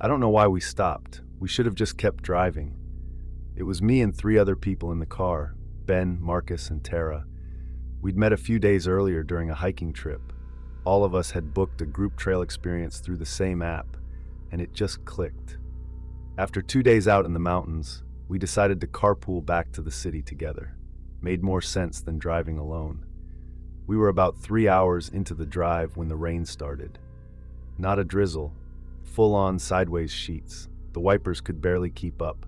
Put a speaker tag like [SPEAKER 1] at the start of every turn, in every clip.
[SPEAKER 1] I don't know why we stopped. We should have just kept driving. It was me and three other people in the car, Ben, Marcus, and Tara. We'd met a few days earlier during a hiking trip. All of us had booked a group trail experience through the same app, and it just clicked. After 2 days out in the mountains, we decided to carpool back to the city together. Made more sense than driving alone. We were about 3 hours into the drive when the rain started. Not a drizzle, full-on sideways sheets. The wipers could barely keep up.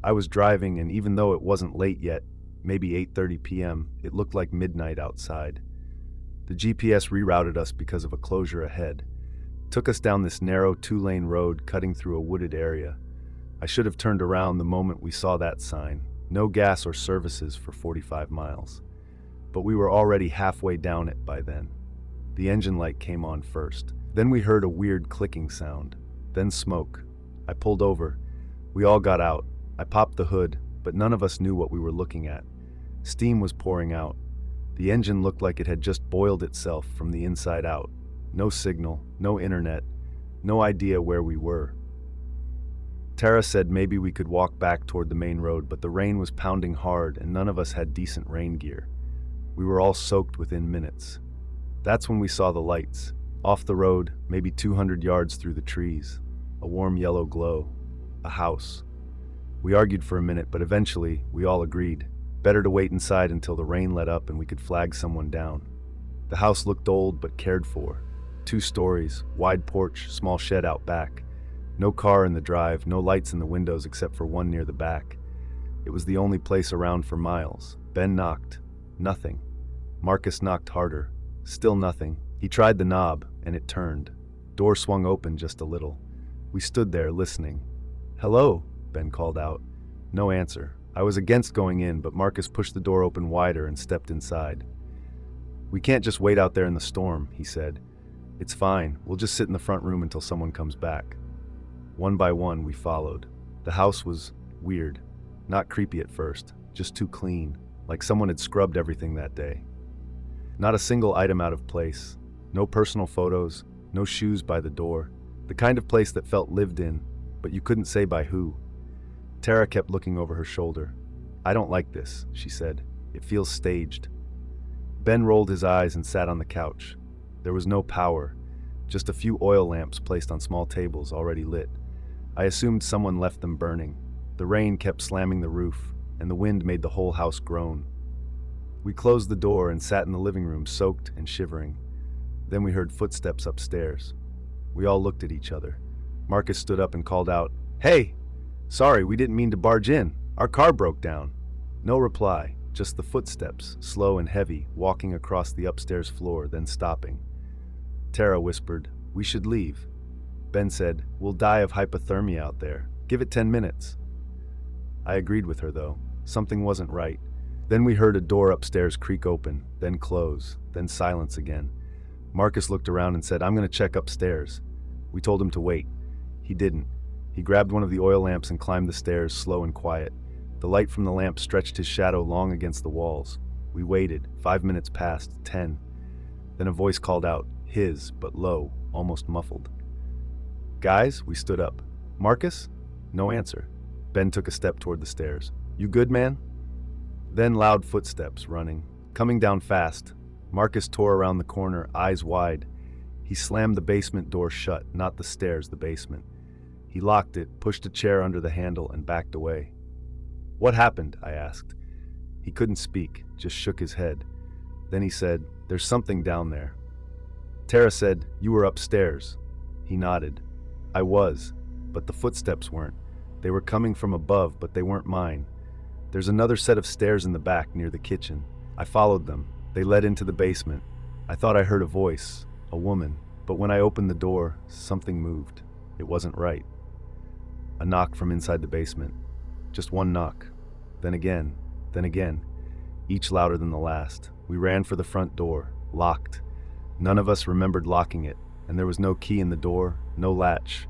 [SPEAKER 1] I was driving, and even though it wasn't late yet, maybe 8:30 p.m., it looked like midnight outside. The GPS rerouted us because of a closure ahead. Took us down this narrow 2-lane road cutting through a wooded area. I should have turned around the moment we saw that sign. No gas or services for 45 miles. But we were already halfway down it by then. The engine light came on first. Then we heard a weird clicking sound. Then smoke. I pulled over. We all got out. I popped the hood, but none of us knew what we were looking at. Steam was pouring out. The engine looked like it had just boiled itself from the inside out. No signal, no internet, no idea where we were. Tara said maybe we could walk back toward the main road, but the rain was pounding hard and none of us had decent rain gear. We were all soaked within minutes. That's when we saw the lights. Off the road, maybe 200 yards through the trees. A warm yellow glow. A house. We argued for a minute, but eventually we all agreed. Better to wait inside until the rain let up and we could flag someone down. The house looked old but cared for. 2 stories, wide porch, small shed out back. No car in the drive, no lights in the windows except for one near the back. It was the only place around for miles. Ben knocked. Nothing. Marcus knocked harder. Still nothing. He tried the knob, and it turned. Door swung open just a little. We stood there, listening. "Hello," Ben called out. No answer. I was against going in, but Marcus pushed the door open wider and stepped inside. "We can't just wait out there in the storm," he said. "It's fine. We'll just sit in the front room until someone comes back." One by one, we followed. The house was weird. Not creepy at first, just too clean, like someone had scrubbed everything that day. Not a single item out of place. No personal photos, no shoes by the door. The kind of place that felt lived in, but you couldn't say by who. Tara kept looking over her shoulder. "I don't like this," she said. "It feels staged." Ben rolled his eyes and sat on the couch. There was no power, just a few oil lamps placed on small tables already lit. I assumed someone left them burning. The rain kept slamming the roof, and the wind made the whole house groan. We closed the door and sat in the living room, soaked and shivering. Then we heard footsteps upstairs. We all looked at each other. Marcus stood up and called out, "Hey! Sorry, we didn't mean to barge in. Our car broke down." No reply, just the footsteps, slow and heavy, walking across the upstairs floor, then stopping. Tara whispered, "We should leave." Ben said, "We'll die of hypothermia out there. Give it 10 minutes. I agreed with her, though. Something wasn't right. Then we heard a door upstairs creak open, then close, then silence again. Marcus looked around and said, "I'm going to check upstairs." We told him to wait. He didn't. He grabbed one of the oil lamps and climbed the stairs, slow and quiet. The light from the lamp stretched his shadow long against the walls. We waited. 5 minutes passed, 10. Then a voice called out, his, but low, almost muffled. "Guys," we stood up. "Marcus?" No answer. Ben took a step toward the stairs. "You good, man?" Then loud footsteps, running. Coming down fast. Marcus tore around the corner, eyes wide. He slammed the basement door shut, not the stairs, the basement. He locked it, pushed a chair under the handle, and backed away. "What happened?" I asked. He couldn't speak, just shook his head. Then he said, "There's something down there." Tara said, "You were upstairs." He nodded. I was, but the footsteps weren't. They were coming from above, but they weren't mine. There's another set of stairs in the back near the kitchen. I followed them. They led into the basement. I thought I heard a voice, a woman, but when I opened the door, something moved. It wasn't right. A knock from inside the basement. Just one knock. Then again, each louder than the last. We ran for the front door, locked. None of us remembered locking it, and there was no key in the door, no latch.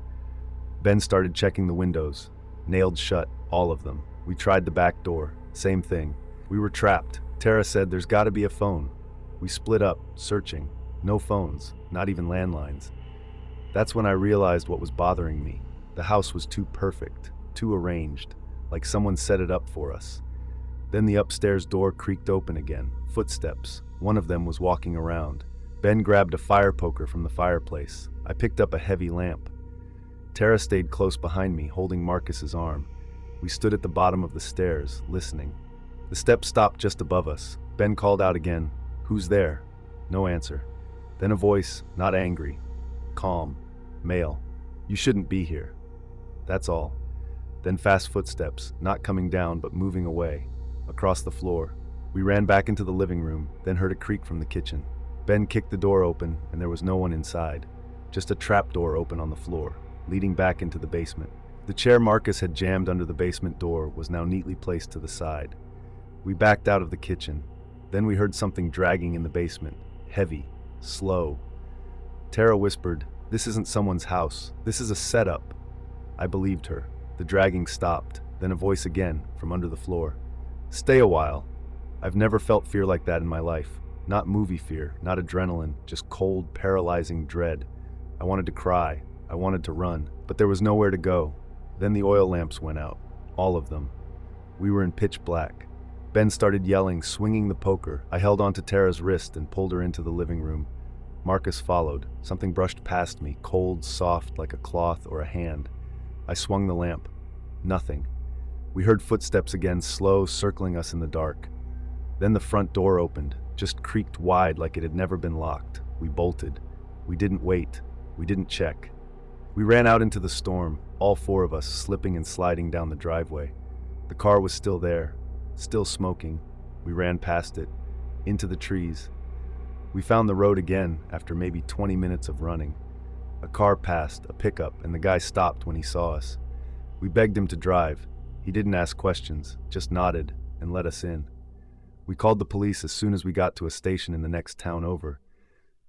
[SPEAKER 1] Ben started checking the windows. Nailed shut, all of them. We tried the back door. Same thing. We were trapped. Tara said, "There's got to be a phone." We split up, searching. No phones, not even landlines. That's when I realized what was bothering me. The house was too perfect, too arranged, like someone set it up for us. Then the upstairs door creaked open again. Footsteps. One of them was walking around. Ben grabbed a fire poker from the fireplace. I picked up a heavy lamp. Tara stayed close behind me, holding Marcus's arm. We stood at the bottom of the stairs, listening. The steps stopped just above us. Ben called out again, "Who's there?" No answer. Then a voice, not angry, calm, male. "You shouldn't be here." That's all. Then fast footsteps, not coming down but moving away, across the floor. We ran back into the living room, then heard a creak from the kitchen. Ben kicked the door open, and there was no one inside. Just a trap door open on the floor, leading back into the basement. The chair Marcus had jammed under the basement door was now neatly placed to the side. We backed out of the kitchen. Then we heard something dragging in the basement, heavy, slow. Tara whispered, "This isn't someone's house. This is a setup." I believed her. The dragging stopped, then a voice again from under the floor. "Stay a while." I've never felt fear like that in my life. Not movie fear, not adrenaline, just cold, paralyzing dread. I wanted to cry. I wanted to run, but there was nowhere to go. Then the oil lamps went out, all of them. We were in pitch black. Ben started yelling, swinging the poker. I held onto Tara's wrist and pulled her into the living room. Marcus followed. Something brushed past me, cold, soft, like a cloth or a hand. I swung the lamp. Nothing. We heard footsteps again, slow, circling us in the dark. Then the front door opened, just creaked wide like it had never been locked. We bolted. We didn't wait. We didn't check. We ran out into the storm, all four of us slipping and sliding down the driveway. The car was still there, still smoking. We ran past it, into the trees. We found the road again after maybe 20 minutes of running. A car passed, a pickup, and the guy stopped when he saw us. We begged him to drive. He didn't ask questions, just nodded and let us in. We called the police as soon as we got to a station in the next town over.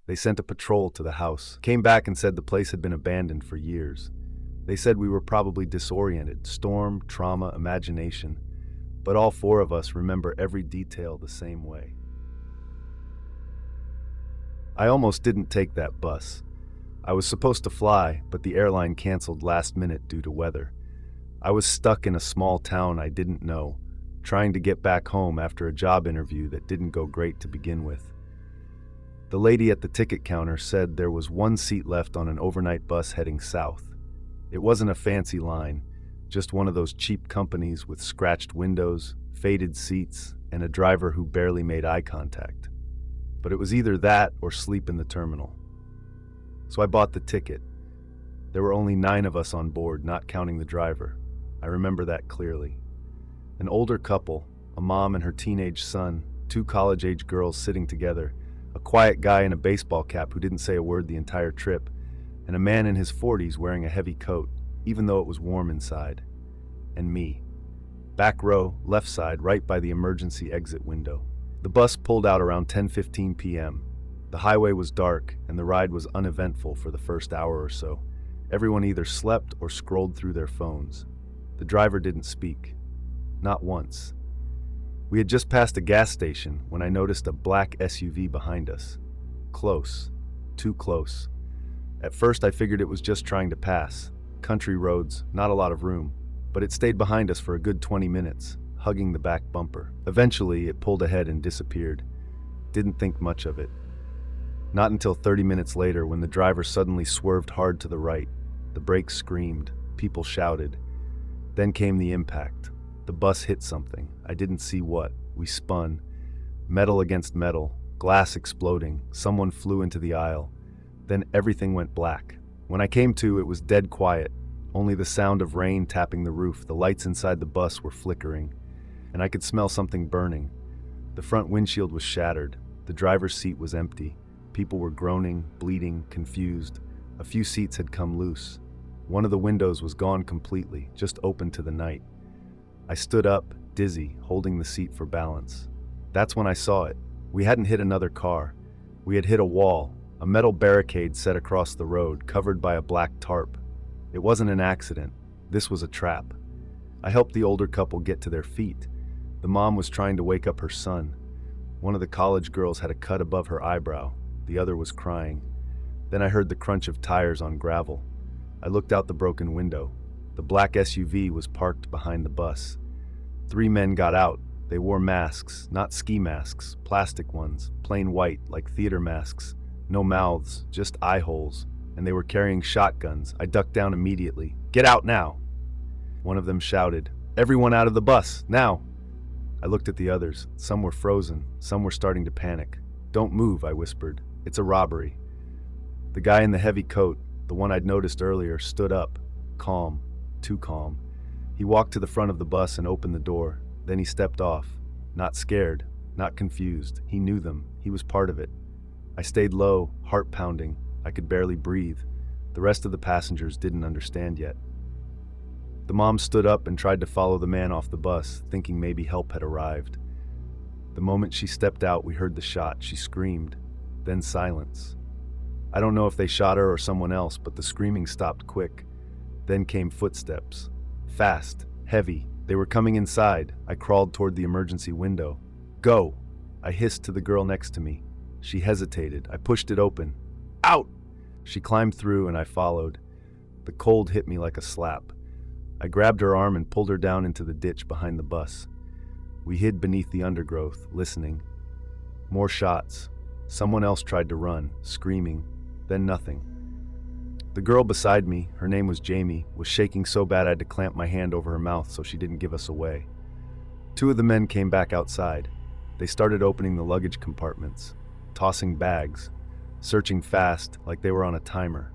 [SPEAKER 1] They sent a patrol to the house, came back and said the place had been abandoned for years. They said we were probably disoriented, storm, trauma, imagination, but all four of us remember every detail the same way. I almost didn't take that bus. I was supposed to fly, but the airline canceled last minute due to weather. I was stuck in a small town I didn't know, trying to get back home after a job interview that didn't go great to begin with. The lady at the ticket counter said there was one seat left on an overnight bus heading south. It wasn't a fancy line, just one of those cheap companies with scratched windows, faded seats, and a driver who barely made eye contact. But it was either that or sleep in the terminal. So I bought the ticket. There were only 9 of us on board, not counting the driver. I remember that clearly. An older couple, a mom and her teenage son, 2 college-age girls sitting together, a quiet guy in a baseball cap who didn't say a word the entire trip, and a man in his 40s wearing a heavy coat, even though it was warm inside. And me. Back row, left side, right by the emergency exit window. The bus pulled out around 10:15 p.m. The highway was dark, and the ride was uneventful for the first hour or so. Everyone either slept or scrolled through their phones. The driver didn't speak. Not once. We had just passed a gas station when I noticed a black SUV behind us. Close. Too close. At first I figured it was just trying to pass. Country roads, not a lot of room. But it stayed behind us for a good 20 minutes, hugging the back bumper. Eventually, it pulled ahead and disappeared. Didn't think much of it. Not until 30 minutes later when the driver suddenly swerved hard to the right. The brakes screamed. People shouted. Then came the impact. The bus hit something. I didn't see what. We spun. Metal against metal. Glass exploding. Someone flew into the aisle. Then everything went black. When I came to, it was dead quiet. Only the sound of rain tapping the roof. The lights inside the bus were flickering. And I could smell something burning. The front windshield was shattered. The driver's seat was empty. People were groaning, bleeding, confused. A few seats had come loose. One of the windows was gone completely, just open to the night. I stood up, dizzy, holding the seat for balance. That's when I saw it. We hadn't hit another car. We had hit a wall, a metal barricade set across the road, covered by a black tarp. It wasn't an accident. This was a trap. I helped the older couple get to their feet. The mom was trying to wake up her son. One of the college girls had a cut above her eyebrow. The other was crying. Then I heard the crunch of tires on gravel. I looked out the broken window. The black SUV was parked behind the bus. 3 men got out. They wore masks, not ski masks, plastic ones, plain white, like theater masks. No mouths, just eye holes. And they were carrying shotguns. I ducked down immediately. "Get out now!" One of them shouted, "Everyone out of the bus, now!" I looked at the others. Some were frozen. Some were starting to panic. "Don't move," I whispered. "It's a robbery." The guy in the heavy coat, the one I'd noticed earlier, stood up. Calm. Too calm. He walked to the front of the bus and opened the door. Then he stepped off. Not scared. Not confused. He knew them. He was part of it. I stayed low, heart pounding. I could barely breathe. The rest of the passengers didn't understand yet. The mom stood up and tried to follow the man off the bus, thinking maybe help had arrived. The moment she stepped out, we heard the shot. She screamed. Then silence. I don't know if they shot her or someone else, but the screaming stopped quick. Then came footsteps. Fast, heavy. They were coming inside. I crawled toward the emergency window. "Go!" I hissed to the girl next to me. She hesitated. I pushed it open. "Out!" She climbed through and I followed. The cold hit me like a slap. I grabbed her arm and pulled her down into the ditch behind the bus. We hid beneath the undergrowth, listening. More shots. Someone else tried to run, screaming. Then nothing. The girl beside me, her name was Jamie, was shaking so bad I had to clamp my hand over her mouth so she didn't give us away. 2 of the men came back outside. They started opening the luggage compartments, tossing bags, searching fast like they were on a timer.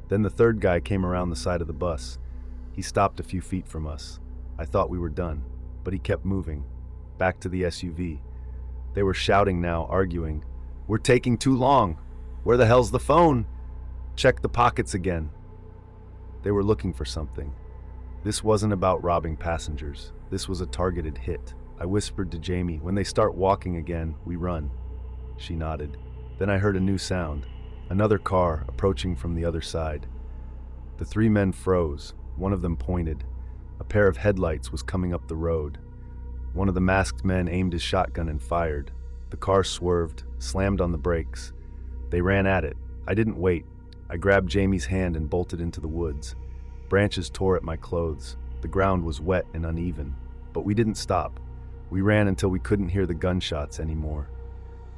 [SPEAKER 1] Then the 3rd guy came around the side of the bus. He stopped a few feet from us. I thought we were done, but he kept moving, back to the SUV. They were shouting now, arguing. "We're taking too long. Where the hell's the phone? Check the pockets again." They were looking for something. This wasn't about robbing passengers. This was a targeted hit. I whispered to Jamie, "When they start walking again, we run." She nodded. Then I heard a new sound. Another car approaching from the other side. The 3 men froze. One of them pointed. A pair of headlights was coming up the road. One of the masked men aimed his shotgun and fired. The car swerved, slammed on the brakes. They ran at it. I didn't wait. I grabbed Jamie's hand and bolted into the woods. Branches tore at my clothes. The ground was wet and uneven. But we didn't stop. We ran until we couldn't hear the gunshots anymore.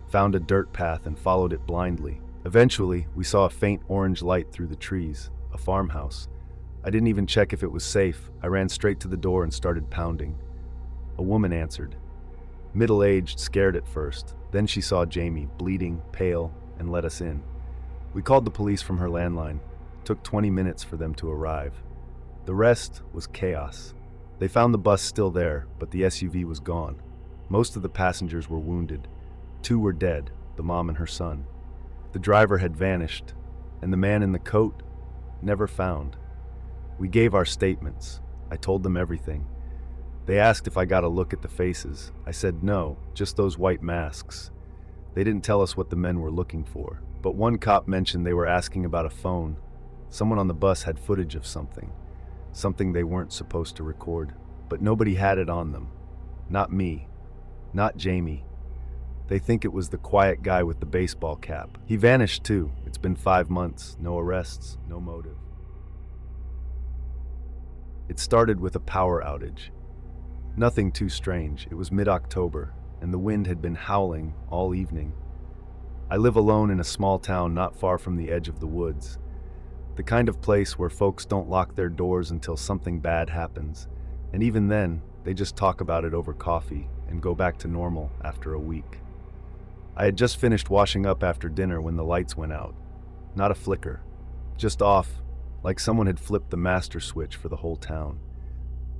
[SPEAKER 1] Found a dirt path and followed it blindly. Eventually, we saw a faint orange light through the trees, a farmhouse. I didn't even check if it was safe. I ran straight to the door and started pounding. A woman answered. Middle-aged, scared at first. Then she saw Jamie, bleeding, pale, and let us in. We called the police from her landline. It took 20 minutes for them to arrive. The rest was chaos. They found the bus still there, but the SUV was gone. Most of the passengers were wounded. 2 were dead, the mom and her son. The driver had vanished, and the man in the coat, never found. We gave our statements. I told them everything. They asked if I got a look at the faces. I said no, just those white masks. They didn't tell us what the men were looking for, but one cop mentioned they were asking about a phone. Someone on the bus had footage of something they weren't supposed to record, but nobody had it on them. Not me, not Jamie. They think it was the quiet guy with the baseball cap. He vanished too. It's been 5 months, no arrests, no motive. It started with a power outage. Nothing too strange. It was mid-October, and the wind had been howling all evening. I live alone in a small town not far from the edge of the woods. The kind of place where folks don't lock their doors until something bad happens, and even then, they just talk about it over coffee and go back to normal after a week. I had just finished washing up after dinner when the lights went out. Not a flicker, just off, like someone had flipped the master switch for the whole town.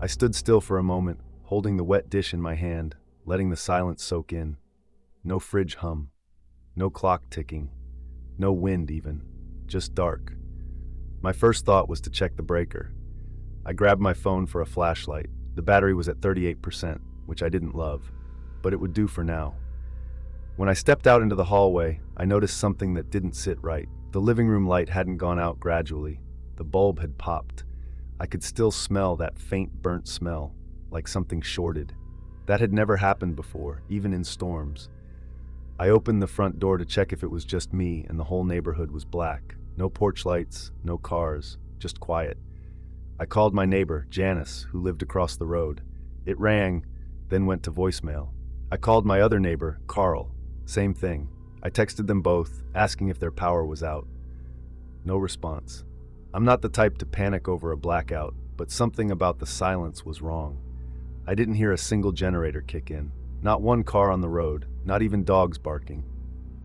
[SPEAKER 1] I stood still for a moment, holding the wet dish in my hand, letting the silence soak in. No fridge hum, no clock ticking, no wind even, just dark. My first thought was to check the breaker. I grabbed my phone for a flashlight. The battery was at 38%, which I didn't love, but it would do for now. When I stepped out into the hallway, I noticed something that didn't sit right. The living room light hadn't gone out gradually. The bulb had popped. I could still smell that faint burnt smell, like something shorted. That had never happened before, even in storms. I opened the front door to check if it was just me, and the whole neighborhood was black. No porch lights, no cars, just quiet. I called my neighbor, Janice, who lived across the road. It rang, then went to voicemail. I called my other neighbor, Carl. Same thing. I texted them both, asking if their power was out. No response. I'm not the type to panic over a blackout, but something about the silence was wrong. I didn't hear a single generator kick in. Not one car on the road, not even dogs barking.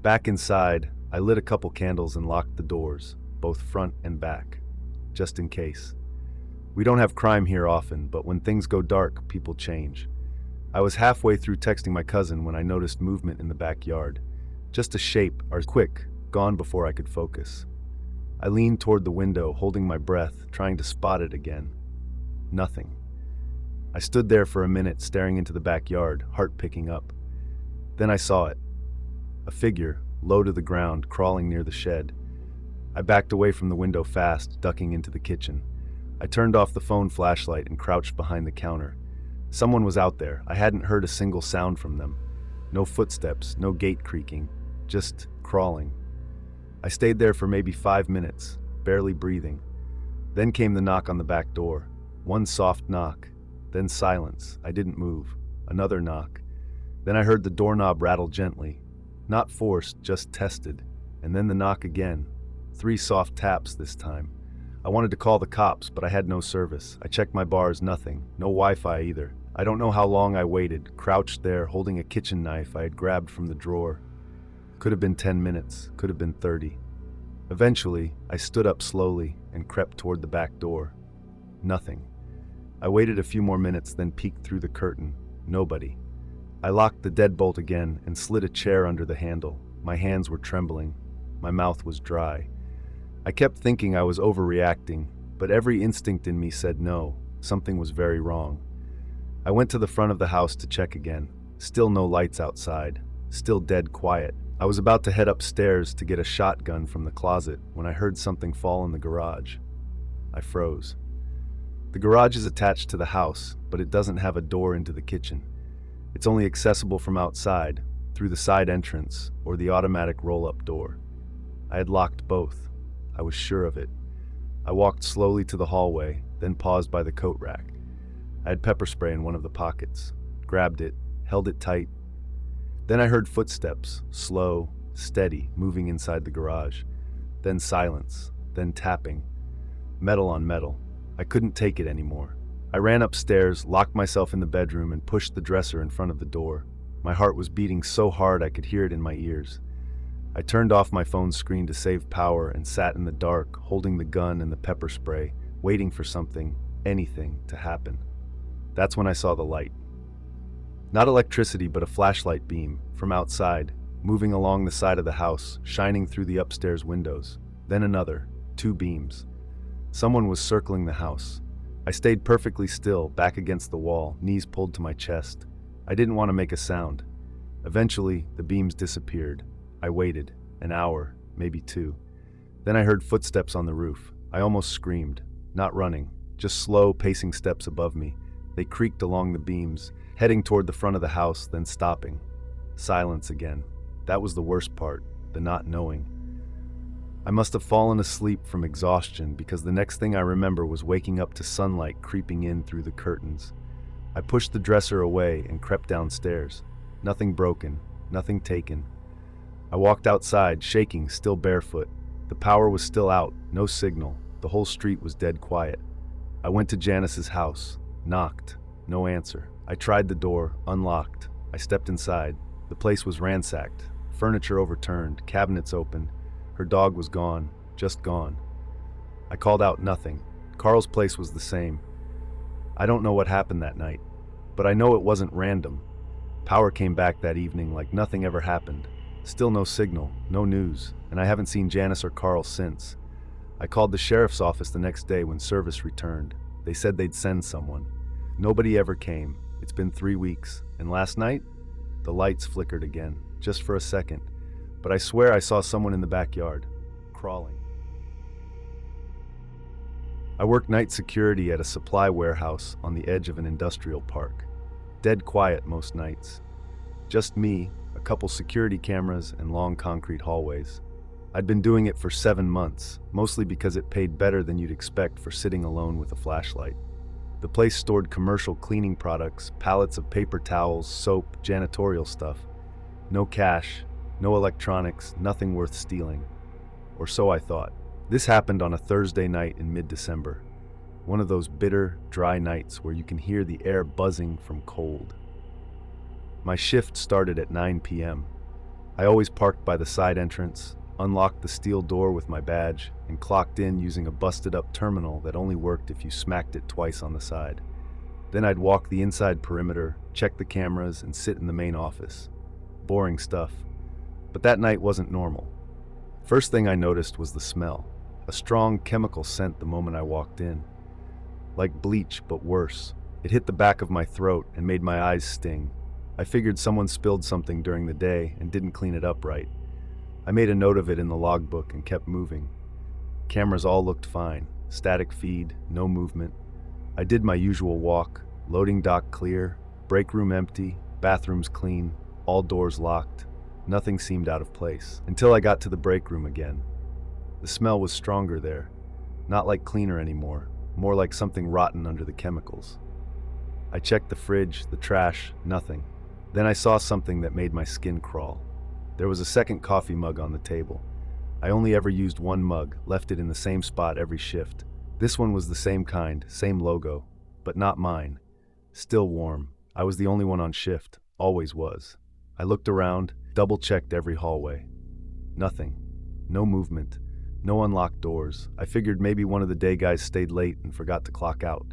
[SPEAKER 1] Back inside, I lit a couple candles and locked the doors, both front and back, just in case. We don't have crime here often, but when things go dark, people change. I was halfway through texting my cousin when I noticed movement in the backyard. Just a shape, quick, gone before I could focus. I leaned toward the window, holding my breath, trying to spot it again. Nothing. I stood there for a minute, staring into the backyard, heart picking up. Then I saw it. A figure, low to the ground, crawling near the shed. I backed away from the window fast, ducking into the kitchen. I turned off the phone flashlight and crouched behind the counter. Someone was out there. I hadn't heard a single sound from them. No footsteps, no gate creaking, just crawling. I stayed there for maybe 5 minutes, barely breathing. Then came the knock on the back door. One soft knock, then silence. I didn't move. Another knock. Then I heard the doorknob rattle gently. Not forced, just tested. And then the knock again. 3 soft taps this time. I wanted to call the cops, but I had no service. I checked my bars, nothing. No Wi-Fi either. I don't know how long I waited, crouched there, holding a kitchen knife I had grabbed from the drawer. Could have been 10 minutes, could have been 30. Eventually, I stood up slowly and crept toward the back door. Nothing. I waited a few more minutes, then peeked through the curtain. Nobody. I locked the deadbolt again and slid a chair under the handle. My hands were trembling. My mouth was dry. I kept thinking I was overreacting, but every instinct in me said no, something was very wrong. I went to the front of the house to check again. Still no lights outside. Still dead quiet. I was about to head upstairs to get a shotgun from the closet when I heard something fall in the garage. I froze. The garage is attached to the house, but it doesn't have a door into the kitchen. It's only accessible from outside, through the side entrance or the automatic roll-up door. I had locked both. I was sure of it. I walked slowly to the hallway, then paused by the coat rack. I had pepper spray in one of the pockets, grabbed it, held it tight. Then I heard footsteps, slow, steady, moving inside the garage. Then silence, then tapping. Metal on metal. I couldn't take it anymore. I ran upstairs, locked myself in the bedroom, and pushed the dresser in front of the door. My heart was beating so hard I could hear it in my ears. I turned off my phone's screen to save power and sat in the dark, holding the gun and the pepper spray, waiting for something, anything, to happen. That's when I saw the light. Not electricity, but a flashlight beam, from outside, moving along the side of the house, shining through the upstairs windows. Then another, 2 beams. Someone was circling the house. I stayed perfectly still, back against the wall, knees pulled to my chest. I didn't want to make a sound. Eventually, the beams disappeared. I waited, an hour, maybe 2. Then I heard footsteps on the roof. I almost screamed. Not running, just slow, pacing steps above me. They creaked along the beams, heading toward the front of the house, then stopping. Silence again. That was the worst part, the not knowing. I must have fallen asleep from exhaustion because the next thing I remember was waking up to sunlight creeping in through the curtains. I pushed the dresser away and crept downstairs. Nothing broken, nothing taken. I walked outside, shaking, still barefoot. The power was still out, no signal. The whole street was dead quiet. I went to Janice's house, knocked, no answer. I tried the door, unlocked. I stepped inside. The place was ransacked, furniture overturned, cabinets open. Her dog was gone, just gone. I called out, nothing. Carl's place was the same. I don't know what happened that night, but I know it wasn't random. Power came back that evening like nothing ever happened. Still no signal, no news, and I haven't seen Janice or Carl since. I called the sheriff's office the next day when service returned. They said they'd send someone. Nobody ever came. It's been 3 weeks, and last night, the lights flickered again, just for a second. But I swear I saw someone in the backyard, crawling. I worked night security at a supply warehouse on the edge of an industrial park. Dead quiet most nights. Just me, a couple security cameras, and long concrete hallways. I'd been doing it for 7 months, mostly because it paid better than you'd expect for sitting alone with a flashlight. The place stored commercial cleaning products, pallets of paper towels, soap, janitorial stuff. No cash, no electronics, nothing worth stealing. Or so I thought. This happened on a Thursday night in mid-December. One of those bitter, dry nights where you can hear the air buzzing from cold. My shift started at 9 p.m. I always parked by the side entrance, unlocked the steel door with my badge, and clocked in using a busted-up terminal that only worked if you smacked it twice on the side. Then I'd walk the inside perimeter, check the cameras, and sit in the main office. Boring stuff. But that night wasn't normal. First thing I noticed was the smell. A strong chemical scent the moment I walked in. Like bleach, but worse. It hit the back of my throat and made my eyes sting. I figured someone spilled something during the day and didn't clean it up right. I made a note of it in the logbook and kept moving. Cameras all looked fine. Static feed, no movement. I did my usual walk. Loading dock clear, break room empty, bathrooms clean, all doors locked. Nothing seemed out of place, until I got to the break room again. The smell was stronger there. Not like cleaner anymore, more like something rotten under the chemicals. I checked the fridge, the trash, nothing. Then I saw something that made my skin crawl. There was a second coffee mug on the table. I only ever used one mug, left it in the same spot every shift. This one was the same kind, same logo, but not mine. Still warm. I was the only one on shift, always was. I looked around, double-checked every hallway. Nothing. No movement. No unlocked doors. I figured maybe one of the day guys stayed late and forgot to clock out.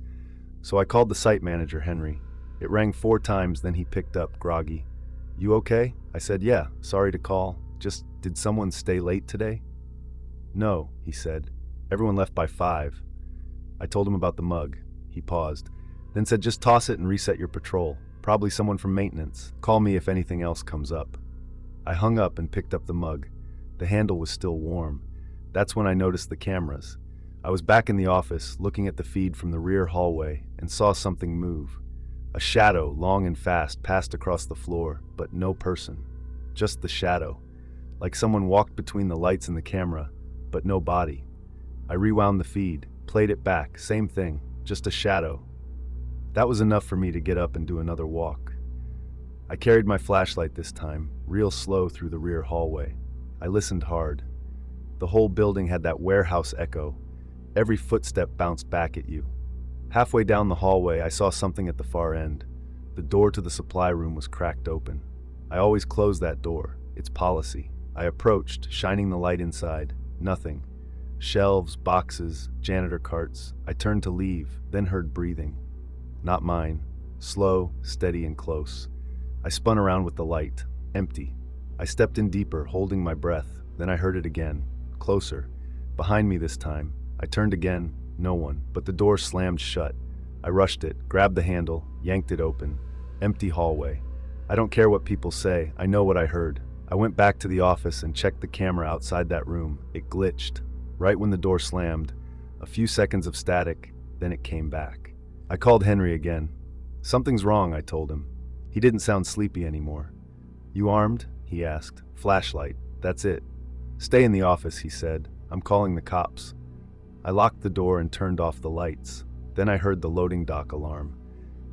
[SPEAKER 1] So I called the site manager, Henry. It rang 4 times, then he picked up, groggy. "You okay?" I said, "Yeah, sorry to call. Just, did someone stay late today?" "No," he said. "Everyone left by 5. I told him about the mug. He paused, then said, "Just toss it and reset your patrol. Probably someone from maintenance. Call me if anything else comes up." I hung up and picked up the mug. The handle was still warm. That's when I noticed the cameras. I was back in the office, looking at the feed from the rear hallway, and saw something move. A shadow, long and fast, passed across the floor, but no person. Just the shadow. Like someone walked between the lights and the camera, but no body. I rewound the feed, played it back, same thing, just a shadow. That was enough for me to get up and do another walk. I carried my flashlight this time, real slow through the rear hallway. I listened hard. The whole building had that warehouse echo. Every footstep bounced back at you. Halfway down the hallway, I saw something at the far end. The door to the supply room was cracked open. I always close that door. It's policy. I approached, shining the light inside. Nothing. Shelves, boxes, janitor carts. I turned to leave, then heard breathing. Not mine. Slow, steady, and close. I spun around with the light. Empty. I stepped in deeper, holding my breath. Then I heard it again. Closer. Behind me this time. I turned again. No one, but the door slammed shut. I rushed it, grabbed the handle, yanked it open. Empty hallway. I don't care what people say, I know what I heard. I went back to the office and checked the camera outside that room. It glitched. Right when the door slammed. A few seconds of static, then it came back. I called Henry again. "Something's wrong," I told him. He didn't sound sleepy anymore. "You armed?" he asked. "Flashlight, that's it." "Stay in the office," he said. "I'm calling the cops." I locked the door and turned off the lights. Then I heard the loading dock alarm.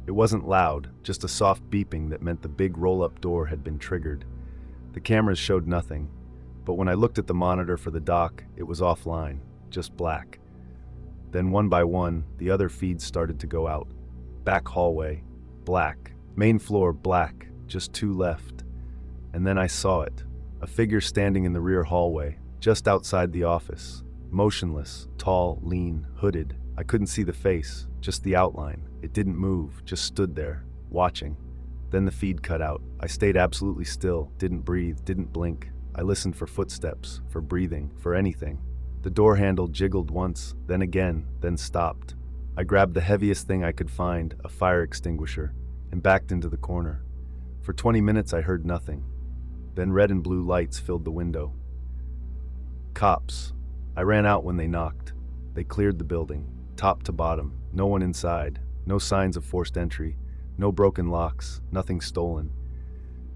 [SPEAKER 1] It wasn't loud, just a soft beeping that meant the big roll-up door had been triggered. The cameras showed nothing, but when I looked at the monitor for the dock, it was offline, just black. Then one by one, the other feeds started to go out. Back hallway, black. Main floor, black. Just 2 left. And then I saw it. A figure standing in the rear hallway, just outside the office. Motionless, tall, lean, hooded. I couldn't see the face, just the outline. It didn't move, just stood there, watching. Then the feed cut out. I stayed absolutely still, didn't breathe, didn't blink. I listened for footsteps, for breathing, for anything. The door handle jiggled once, then again, then stopped. I grabbed the heaviest thing I could find, a fire extinguisher, and backed into the corner. For 20 minutes I heard nothing. Then red and blue lights filled the window. Cops. I ran out when they knocked. They cleared the building, top to bottom, no one inside, no signs of forced entry, no broken locks, nothing stolen.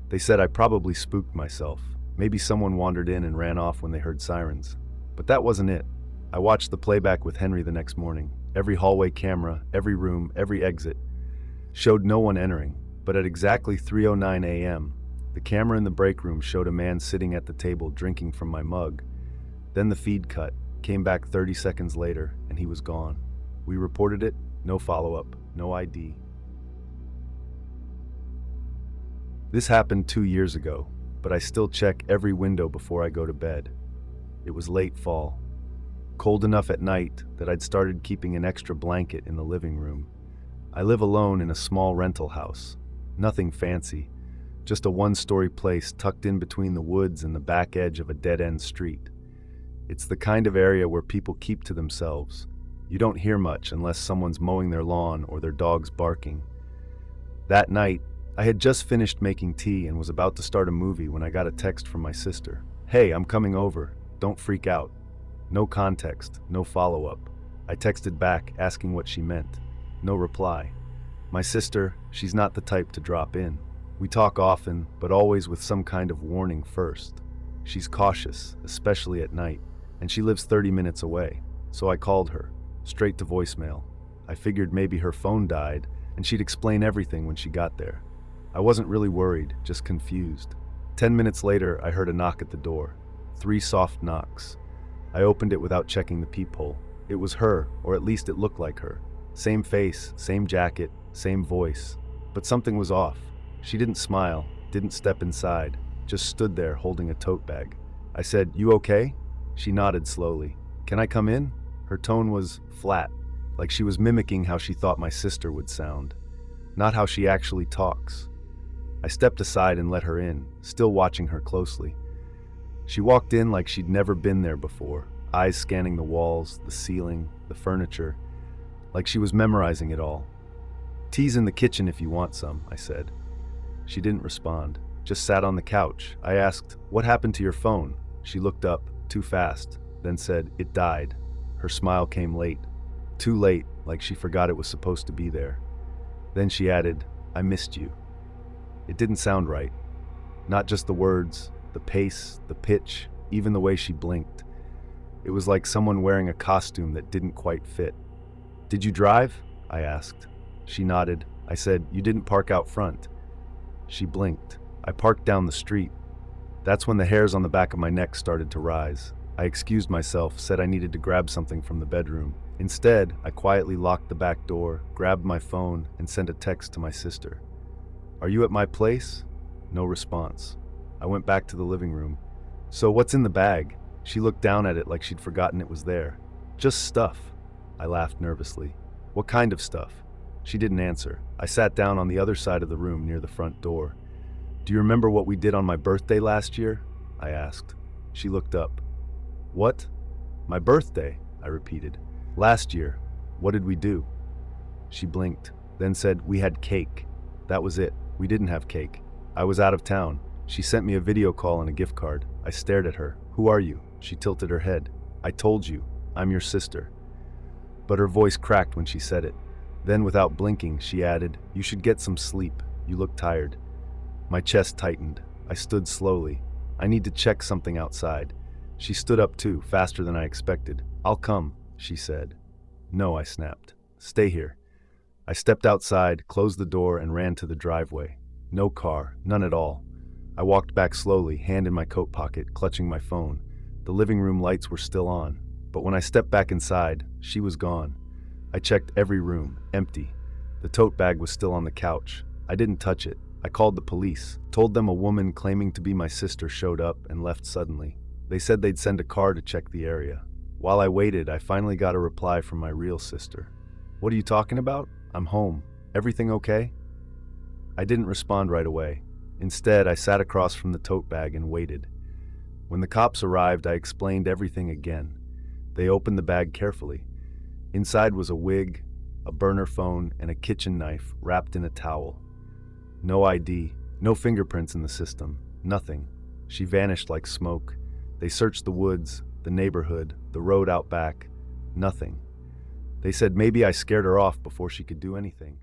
[SPEAKER 1] They said I probably spooked myself. Maybe someone wandered in and ran off when they heard sirens. But that wasn't it. I watched the playback with Henry the next morning. Every hallway camera, every room, every exit showed no one entering. But at exactly 3:09 a.m., the camera in the break room showed a man sitting at the table drinking from my mug. Then the feed cut, came back 30 seconds later, and he was gone. We reported it, no follow-up, no ID. This happened 2 years ago, but I still check every window before I go to bed. It was late fall. Cold enough at night that I'd started keeping an extra blanket in the living room. I live alone in a small rental house. Nothing fancy, just a one-story place tucked in between the woods and the back edge of a dead-end street. It's the kind of area where people keep to themselves. You don't hear much unless someone's mowing their lawn or their dog's barking. That night, I had just finished making tea and was about to start a movie when I got a text from my sister. "Hey, I'm coming over. Don't freak out." No context, no follow-up. I texted back asking what she meant. No reply. My sister, she's not the type to drop in. We talk often, but always with some kind of warning first. She's cautious, especially at night, and she lives 30 minutes away. So I called her, straight to voicemail. I figured maybe her phone died, and she'd explain everything when she got there. I wasn't really worried, just confused. 10 minutes later, I heard a knock at the door. 3 soft knocks. I opened it without checking the peephole. It was her, or at least it looked like her. Same face, same jacket, same voice. But something was off. She didn't smile, didn't step inside, just stood there holding a tote bag. I said, "You okay?" She nodded slowly. "Can I come in?" Her tone was flat, like she was mimicking how she thought my sister would sound, not how she actually talks. I stepped aside and let her in, still watching her closely. She walked in like she'd never been there before, eyes scanning the walls, the ceiling, the furniture, like she was memorizing it all. "Tea's in the kitchen if you want some," I said. She didn't respond, just sat on the couch. I asked, "What happened to your phone?" She looked up, too fast, then said, "It died." Her smile came late. Too late, like she forgot it was supposed to be there. Then she added, "I missed you." It didn't sound right. Not just the words, the pace, the pitch, even the way she blinked. It was like someone wearing a costume that didn't quite fit. "Did you drive?" I asked. She nodded. I said, "You didn't park out front." She blinked. "I parked down the street." That's when the hairs on the back of my neck started to rise. I excused myself, said I needed to grab something from the bedroom. Instead, I quietly locked the back door, grabbed my phone, and sent a text to my sister. "Are you at my place?" No response. I went back to the living room. "So what's in the bag?" She looked down at it like she'd forgotten it was there. "Just stuff." I laughed nervously. "What kind of stuff?" She didn't answer. I sat down on the other side of the room near the front door. "Do you remember what we did on my birthday last year?" I asked. She looked up. "What?" "My birthday," I repeated. "Last year. What did we do?" She blinked, then said, "We had cake." That was it. We didn't have cake. I was out of town. She sent me a video call and a gift card. I stared at her. "Who are you?" She tilted her head. "I told you. I'm your sister." But her voice cracked when she said it. Then, without blinking, she added, "You should get some sleep. You look tired." My chest tightened. I stood slowly. "I need to check something outside." She stood up too, faster than I expected. "I'll come," she said. "No," I snapped. "Stay here." I stepped outside, closed the door, and ran to the driveway. No car, none at all. I walked back slowly, hand in my coat pocket, clutching my phone. The living room lights were still on, but when I stepped back inside, she was gone. I checked every room, empty. The tote bag was still on the couch. I didn't touch it. I called the police, told them a woman claiming to be my sister showed up and left suddenly. They said they'd send a car to check the area. While I waited, I finally got a reply from my real sister. "What are you talking about? I'm home. Everything okay?" I didn't respond right away. Instead, I sat across from the tote bag and waited. When the cops arrived, I explained everything again. They opened the bag carefully. Inside was a wig, a burner phone, and a kitchen knife wrapped in a towel. No ID, no fingerprints in the system, nothing. She vanished like smoke. They searched the woods, the neighborhood, the road out back. Nothing. They said maybe I scared her off before she could do anything.